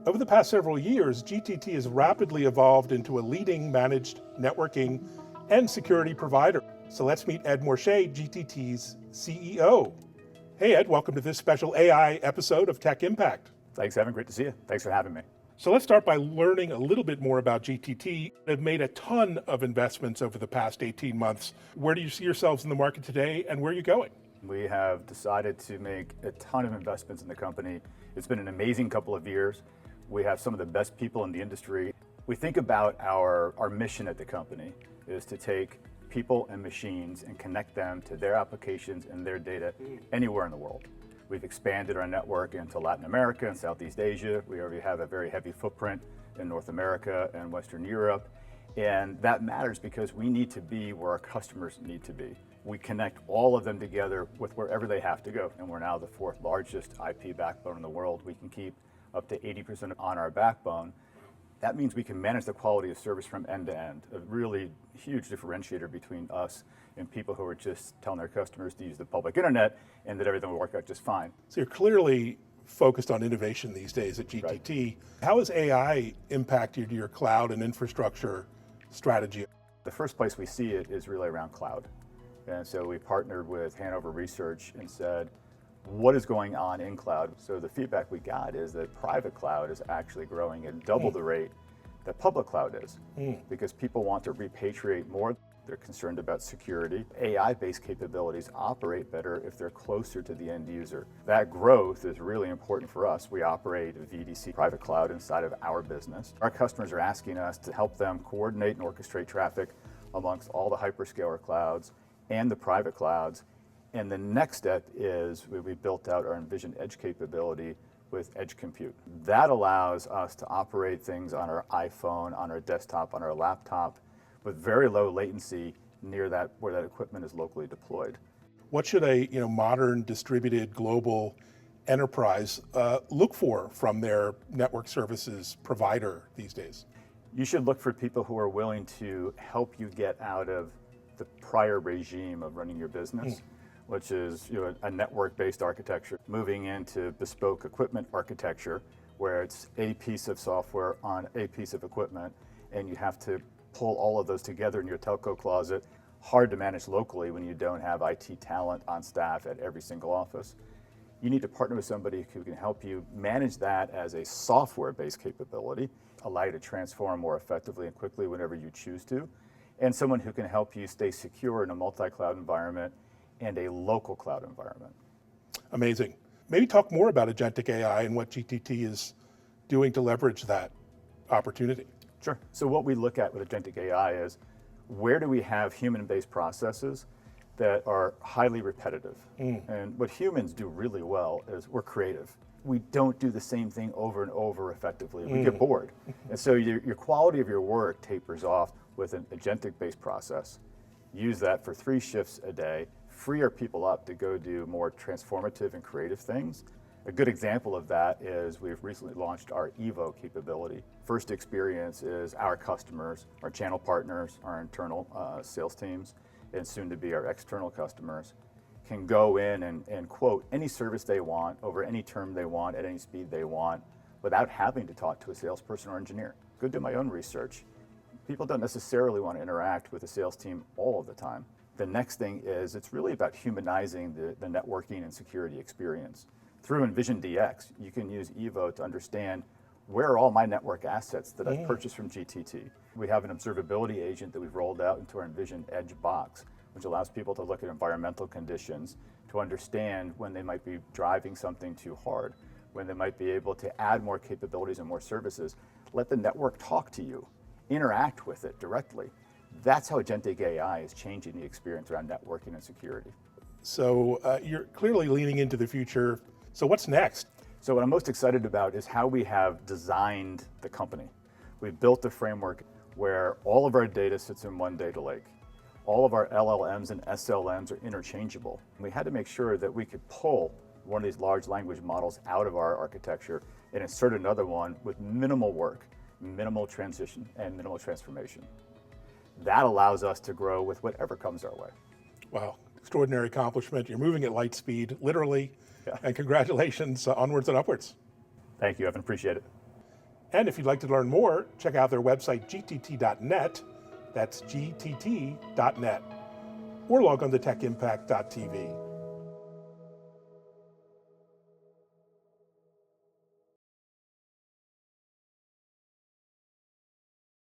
Over the past several years, GTT has rapidly evolved into a leading managed networking and security provider. So let's meet Ed Morche, GTT's CEO. Hey Ed, welcome to this special AI episode of Tech Impact. Thanks, Evan. Great to see you. Thanks for having me. So let's start by learning a little bit more about GTT. They've made a ton of investments over the past 18 months. Where do you see yourselves in the market today, and where are you going? We have decided to make a ton of investments in the company. It's been an amazing couple of years. We have some of the best people in the industry. We think about our mission at the company is to take people and machines and connect them to their applications and their data anywhere in the world. We've expanded our network into Latin America and Southeast Asia. We already have a very heavy footprint in North America and Western Europe. And that matters because we need to be where our customers need to be. We connect all of them together with wherever they have to go. And we're now the fourth largest IP backbone in the world. We can keep up to 80% on our backbone. That means we can manage the quality of service from end to end, a really huge differentiator between us and people who are just telling their customers to use the public internet and that everything will work out just fine. So you're clearly focused on innovation these days at GTT. Right. How has AI impacted your cloud and infrastructure strategy? The first place we see it is really around cloud. And so we partnered with Hanover Research and said, what is going on in cloud? So the feedback we got is that private cloud is actually growing at double the rate that public cloud is because people want to repatriate more. They're concerned about security. AI-based capabilities operate better if they're closer to the end user. That growth is really important for us. We operate a VDC private cloud inside of our business. Our customers are asking us to help them coordinate and orchestrate traffic amongst all the hyperscaler clouds and the private clouds. And the next step is we built out our Envision Edge capability with edge compute. That allows us to operate things on our iPhone, on our desktop, on our laptop with very low latency near that where that equipment is locally deployed. What should a modern distributed global enterprise look for from their network services provider these days? You should look for people who are willing to help you get out of the prior regime of running your business. Which is a network-based architecture, moving into bespoke equipment architecture, where it's a piece of software on a piece of equipment, and you have to pull all of those together in your telco closet. Hard to manage locally when you don't have IT talent on staff at every single office. You need to partner with somebody who can help you manage that as a software-based capability, allow you to transform more effectively and quickly whenever you choose to, and someone who can help you stay secure in a multi-cloud environment and a local cloud environment. Amazing. Maybe talk more about agentic AI and what GTT is doing to leverage that opportunity. Sure. So what we look at with agentic AI is where do we have human-based processes that are highly repetitive? And what humans do really well is we're creative. We don't do the same thing over and over effectively. We get bored. And so your quality of your work tapers off with an agentic-based process. Use that for 3 shifts a day, free our people up to go do more transformative and creative things. A good example of that is we've recently launched our Evo capability. First experience is our customers, our channel partners, our internal sales teams, and soon to be our external customers, can go in and quote any service they want over any term they want at any speed they want without having to talk to a salesperson or engineer. Go do my own research. People don't necessarily want to interact with a sales team all of the time. The next thing is it's really about humanizing the networking and security experience. Through Envision DX, you can use Evo to understand where are all my network assets that I've purchased from GTT. We have an observability agent that we've rolled out into our Envision Edge box, which allows people to look at environmental conditions to understand when they might be driving something too hard, when they might be able to add more capabilities and more services. Let the network talk to you. Interact with it directly. That's how agentic AI is changing the experience around networking and security. So you're clearly leaning into the future. So what's next? So what I'm most excited about is how we have designed the company. We've built a framework where all of our data sits in one data lake. All of our LLMs and SLMs are interchangeable. We had to make sure that we could pull one of these large language models out of our architecture and insert another one with minimal work, minimal transition, and minimal transformation. That allows us to grow with whatever comes our way. Wow, extraordinary accomplishment. You're moving at light speed, literally, and congratulations onwards and upwards. Thank you, Evan, appreciate it. And if you'd like to learn more, check out their website, gtt.net. That's gtt.net. Or log on to techimpact.tv.